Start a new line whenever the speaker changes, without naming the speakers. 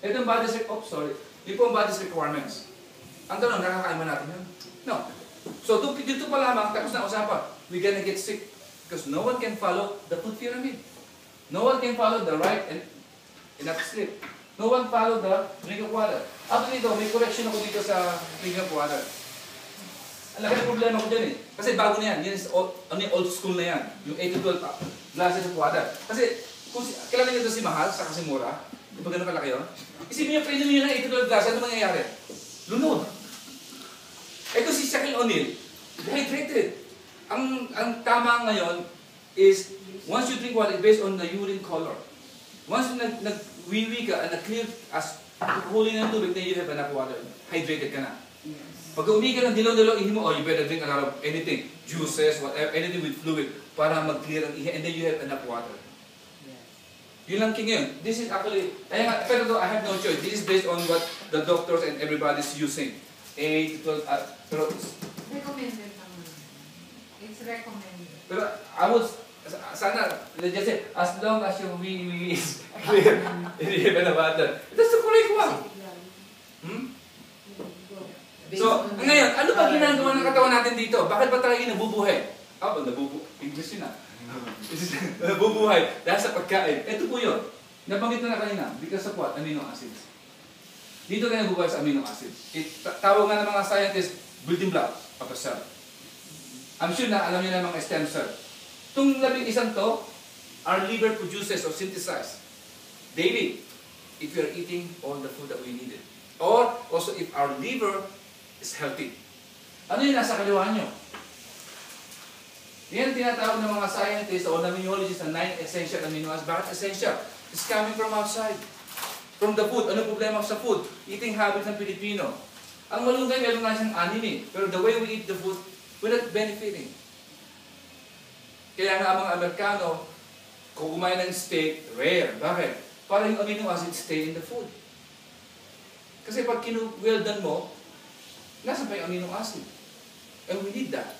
Ito ang Ito ang body's requirements. Ang tanong, nakakain ba natin yun? No. So, dito pa lamang, tapos na usapan. We're gonna get sick because no one can follow the food pyramid. No one can follow the right and enough sleep. No one follow the drink of water. After dito, may correction ako dito sa drink of water. Ang laki ng problema ko dyan eh. Kasi bago na yan. Yan is old school na yan. Yung 8 to 12 glasses of water. Kasi, kilala niyo ito si Mahal sa Kasimura? Di ba ganun kalaki yun? Isipin niyo, pwede niyo ng 8 to 12 glasses, ano mangyayari? Lunod. Ito si Shaquille O'Neal, dehydrated. Ang tama ngayon is, once you drink water, based on the urine color. Once nag-wiwi ka, nag-clear as huli ng tubig, then you have enough water. Hydrated ka na. Pag umihi ka ng dilaw-dilaw, ihi mo, oh, you better drink a lot of anything, juices, whatever, anything with fluid, para mag-clear ang ihi, and then you have enough water. Yun lang king yun. This is actually, pero I have no choice. This is based on what the doctors and everybody's using. 8 to 12, pero,
recommended naman. It's recommended.
Pero I would, sana, let's just say, as long as yung wee is clear, hindi ba na water. That's the correct one. So, ngayon, ano ba ginagawa ng katawan natin dito? Bakit ba tayo nabubuhay? English yun ah. Nabubuhay dahil sa pagkain. Ito po yun. Nabanggit na kanina. Because of what? Amino acids. Dito tayo nabubuhay sa amino acids. Tawag nga ng mga scientists, building block of a cell. I'm sure na alam niyo na mga stem cell. Itong 11 to, our liver produces or synthesizes daily if we are eating all the food that we needed. Or also if our liver is healthy. Ano yung nasa kaliwa nyo? Yan tinatawag ng mga scientists o immunologists na 9 essential amino acids. Bakit essential? It's coming from outside. From the food. Ano problema sa food? Eating habits ng Pilipino. Ang malunggay, meron nga siyang anime. Pero the way we eat the food, we're not benefiting. Kaya nga ang mga Amerikano, kung kumain ng steak, rare. Bakit? Para yung amino acids stay in the food. Kasi pag well done mo, nasa pa yung amino acid. And we need that.